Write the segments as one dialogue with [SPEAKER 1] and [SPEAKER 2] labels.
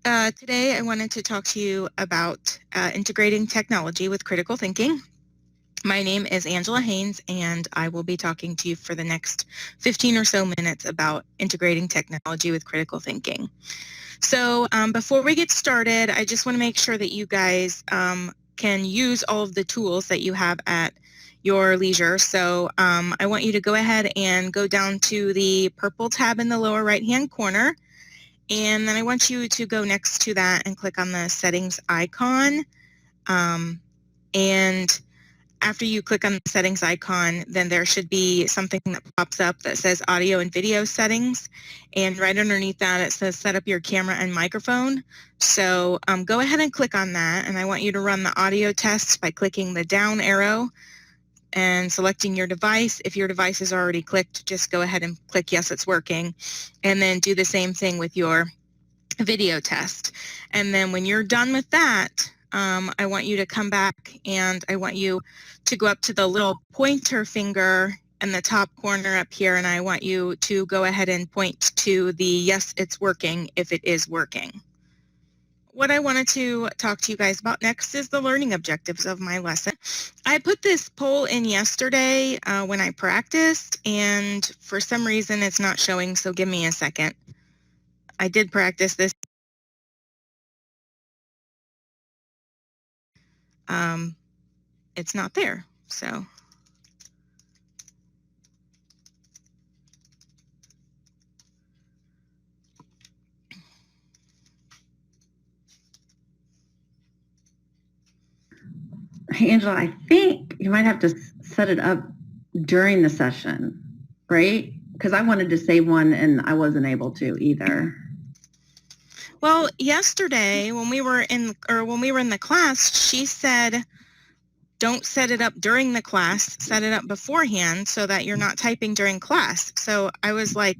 [SPEAKER 1] Today I wanted to talk to you about integrating technology with critical thinking. My name is Angela Haynes, and I will be talking to you for the next 15 or so minutes about integrating technology with critical thinking. So before we get started, I just want to make sure that you guys can use all of the tools that you have at your leisure. So I want you to go ahead and go down to the purple tab in the lower right-hand corner. And then I want you to go next to that and click on the settings icon. And after you click on the settings icon, then there should be something that pops up that says audio and video settings. And right underneath that, it says set up your camera and microphone. So go ahead and click on that. And I want you to run the audio test by clicking the down arrow and selecting your device. If your device is already clicked, just go ahead and click yes, it's working. And then do the same thing with your video test. And then when you're done with that, I want you to come back and I want you to go up to the little pointer finger in the top corner up here, and I want you to go ahead and point to the yes, it's working if it is working. What I wanted to talk to you guys about next is the learning objectives of my lesson. I put this poll in yesterday when I practiced, and for some reason it's not showing, so give me a second. I did practice this. It's not there, so.
[SPEAKER 2] Hey, Angela, I think you might have to set it up during the session, right? Because I wanted to save one and I wasn't able to either.
[SPEAKER 1] Well, yesterday when we were in the class, she said, don't set it up during the class, set it up beforehand so that you're not typing during class. So I was like,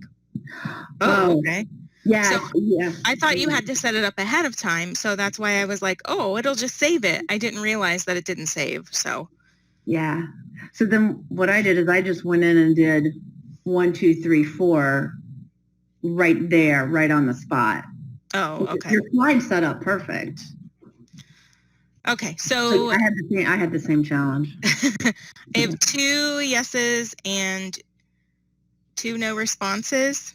[SPEAKER 1] oh, okay.
[SPEAKER 2] Yeah.
[SPEAKER 1] So yeah. I thought you had to set it up ahead of time. So that's why I was like, oh, it'll just save it. I didn't realize that it didn't save. So.
[SPEAKER 2] Yeah. So then what I did is I just went in and did 1, 2, 3, 4 right there, right on the spot.
[SPEAKER 1] Oh, okay.
[SPEAKER 2] Your slide set up perfect.
[SPEAKER 1] Okay, so
[SPEAKER 2] I had the same challenge.
[SPEAKER 1] I have 2 yeses and 2 no responses.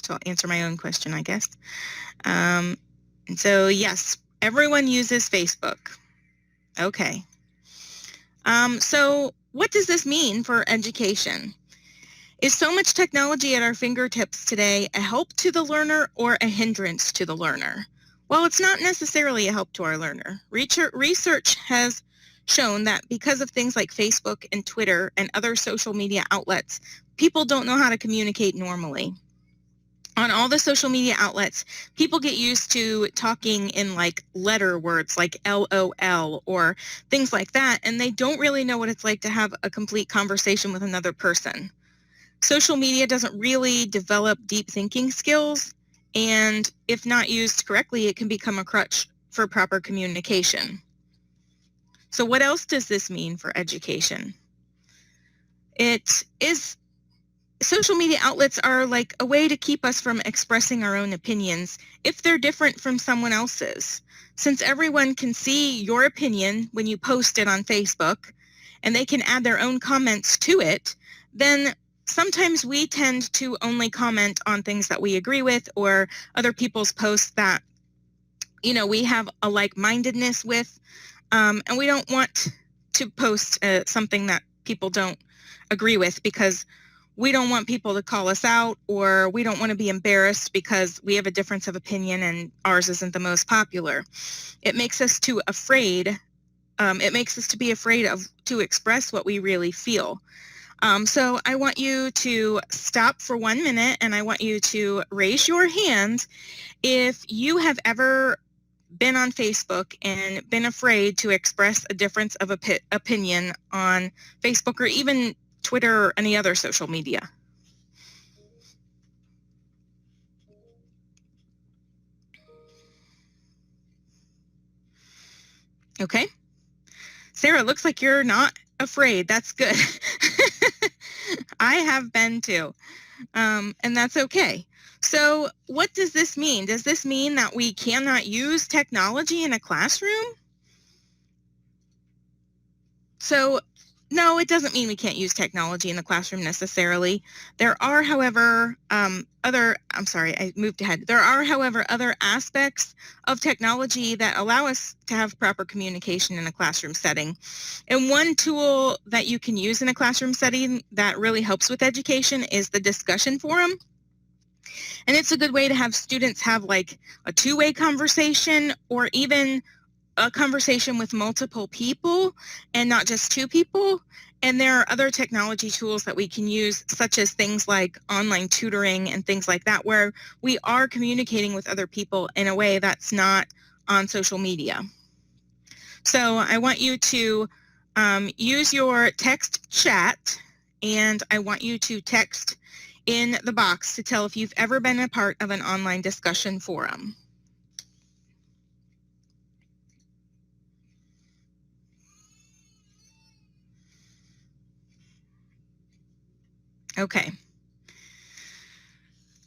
[SPEAKER 1] So I'll answer my own question, I guess. And so yes, everyone uses Facebook. Okay. So what does this mean for education? Is so much technology at our fingertips today a help to the learner or a hindrance to the learner? Well, it's not necessarily a help to our learner. Research has shown that because of things like Facebook and Twitter and other social media outlets, people don't know how to communicate normally. On all the social media outlets, people get used to talking in like letter words like LOL or things like that, and they don't really know what it's like to have a complete conversation with another person. Social media doesn't really develop deep thinking skills, and if not used correctly, it can become a crutch for proper communication. So what else does this mean for education? Social media outlets are like a way to keep us from expressing our own opinions if they're different from someone else's. Since everyone can see your opinion when you post it on Facebook, and they can add their own comments to it, then sometimes we tend to only comment on things that we agree with or other people's posts that, you know, we have a like-mindedness with, and we don't want to post something that people don't agree with because we don't want people to call us out, or we don't want to be embarrassed because we have a difference of opinion and ours isn't the most popular. It makes us too afraid. It makes us to be afraid to express what we really feel. So I want you to stop for 1 minute and I want you to raise your hand if you have ever been on Facebook and been afraid to express a difference of opinion on Facebook or even Twitter or any other social media. Okay. Sarah, looks like you're not afraid. That's good. I have been too. And that's okay. So what does this mean? Does this mean that we cannot use technology in a classroom? So no, it doesn't mean we can't use technology in the classroom necessarily. There are, however, There are, however, other aspects of technology that allow us to have proper communication in a classroom setting. And one tool that you can use in a classroom setting that really helps with education is the discussion forum. And it's a good way to have students have like a two-way conversation, or even a conversation with multiple people and not just two people. And there are other technology tools that we can use, such as things like online tutoring and things like that, where we are communicating with other people in a way that's not on social media. So I want you to use your text chat, and I want you to text in the box to tell if you've ever been a part of an online discussion forum. Okay.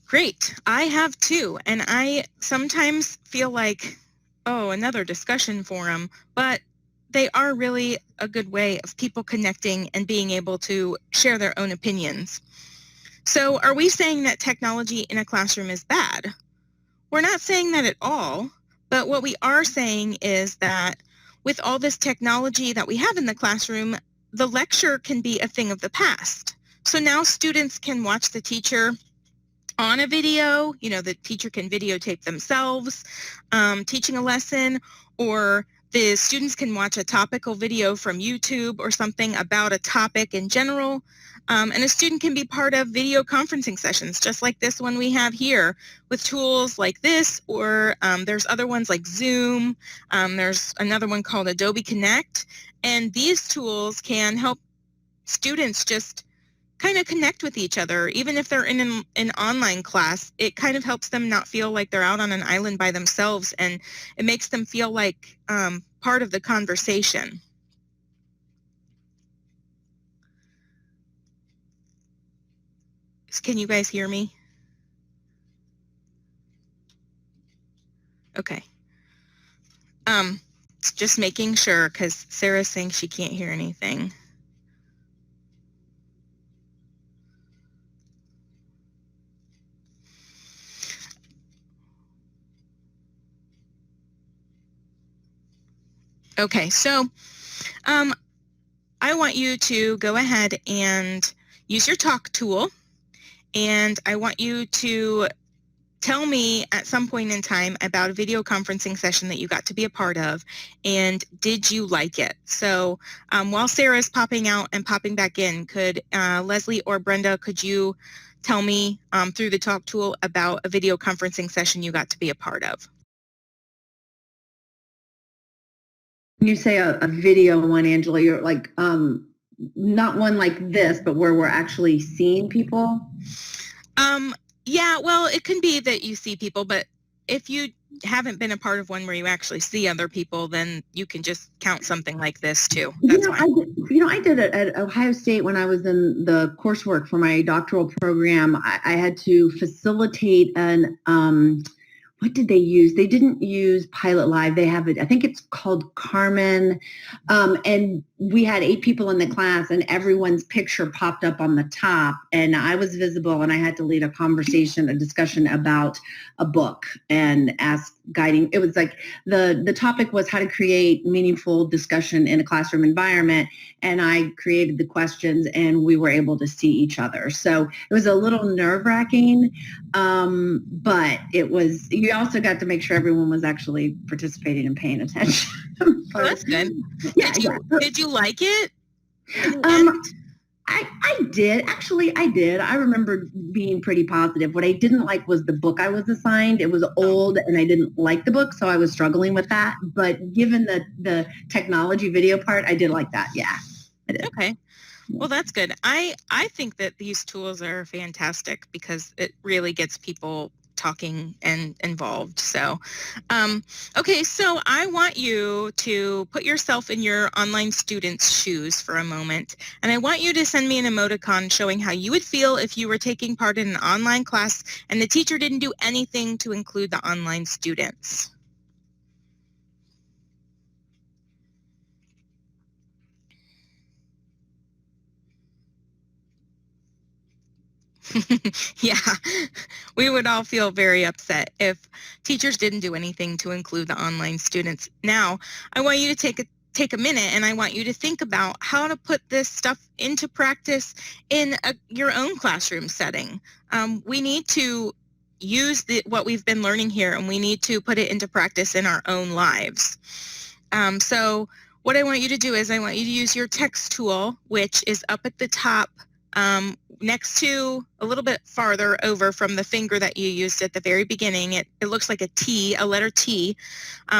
[SPEAKER 1] Great. I have too, and I sometimes feel like, oh, another discussion forum, but they are really a good way of people connecting and being able to share their own opinions. So are we saying that technology in a classroom is bad? We're not saying that at all, but what we are saying is that with all this technology that we have in the classroom, the lecture can be a thing of the past. So now students can watch the teacher on a video, the teacher can videotape themselves teaching a lesson, or the students can watch a topical video from YouTube or something about a topic in general. And a student can be part of video conferencing sessions, just like this one we have here, with tools like this, or there's other ones like Zoom. There's another one called Adobe Connect. And these tools can help students just kind of connect with each other. Even if they're in an online class, it kind of helps them not feel like they're out on an island by themselves, and it makes them feel like part of the conversation. Can you guys hear me? Okay. Just making sure, because Sarah's saying she can't hear anything. Okay, so I want you to go ahead and use your talk tool, and I want you to tell me at some point in time about a video conferencing session that you got to be a part of, and did you like it? So while Sarah's popping out and popping back in, could Leslie or Brenda, could you tell me through the talk tool about a video conferencing session you got to be a part of?
[SPEAKER 2] When you say a video one, Angela, you're like, not one like this, but where we're actually seeing people?
[SPEAKER 1] Yeah, well, it can be that you see people, but if you haven't been a part of one where you actually see other people, then you can just count something like this too. That's fine.
[SPEAKER 2] I did it at Ohio State when I was in the coursework for my doctoral program. I had to facilitate an what did they use? They didn't use Pilot Live. They have it, I think it's called Carmen. And we had 8 people in the class, and everyone's picture popped up on the top, and I was visible, and I had to lead a conversation, a discussion about a book and ask guiding. It was like the topic was how to create meaningful discussion in a classroom environment, and I created the questions, and we were able to see each other. So it was a little nerve-wracking, but it was, you also got to make sure everyone was actually participating and paying attention.
[SPEAKER 1] Oh, that's good.
[SPEAKER 2] Yeah,
[SPEAKER 1] did you like it?
[SPEAKER 2] I did. Actually, I did. I remember being pretty positive. What I didn't like was the book I was assigned. It was old, and I didn't like the book, so I was struggling with that. But given the technology video part, I did like that. Yeah, I did.
[SPEAKER 1] Okay. Well, that's good. I think that these tools are fantastic because it really gets people talking and involved. So, okay, so I want you to put yourself in your online student's shoes for a moment, and I want you to send me an emoticon showing how you would feel if you were taking part in an online class and the teacher didn't do anything to include the online students. Yeah, we would all feel very upset if teachers didn't do anything to include the online students. Now, I want you to take a minute, and I want you to think about how to put this stuff into practice in your own classroom setting. We need to use what we've been learning here, and we need to put it into practice in our own lives. So what I want you to do is I want you to use your text tool, which is up at the top, next to, a little bit farther over from the finger that you used at the very beginning. It looks like a T, a letter T.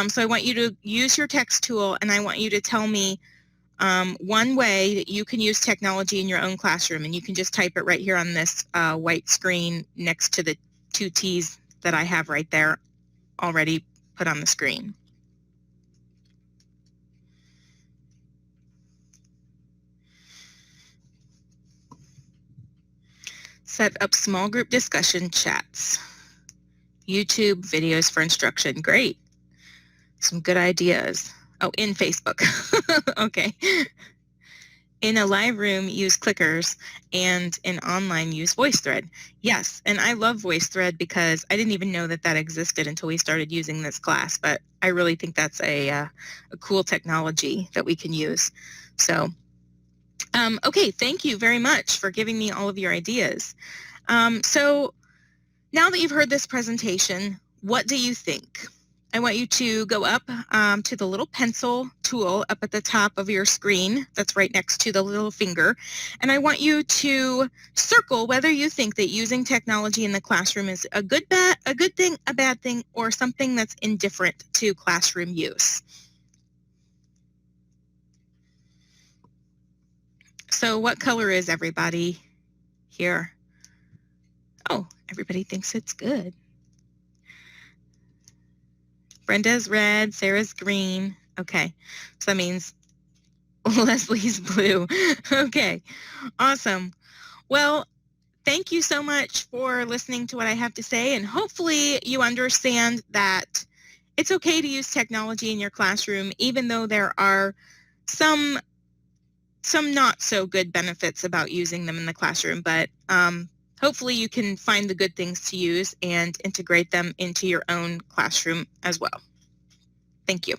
[SPEAKER 1] So I want you to use your text tool, and I want you to tell me one way that you can use technology in your own classroom, and you can just type it right here on this white screen next to the two T's that I have right there already put on the screen. Set up small group discussion chats. YouTube videos for instruction. Great. Some good ideas. Oh, in Facebook. Okay. In a live room, use clickers, and in online, use VoiceThread. Yes, and I love VoiceThread because I didn't even know that that existed until we started using this class, but I really think that's a cool technology that we can use. So, okay, thank you very much for giving me all of your ideas. So now that you've heard this presentation, what do you think? I want you to go up to the little pencil tool up at the top of your screen that's right next to the little finger, and I want you to circle whether you think that using technology in the classroom is a good thing, a bad thing, or something that's indifferent to classroom use. So what color is everybody here? Oh, everybody thinks it's good. Brenda's red, Sarah's green. Okay, so that means Leslie's blue. Okay, awesome. Well, thank you so much for listening to what I have to say, and hopefully you understand that it's okay to use technology in your classroom, even though there are some not so good benefits about using them in the classroom, but hopefully you can find the good things to use and integrate them into your own classroom as well. Thank you.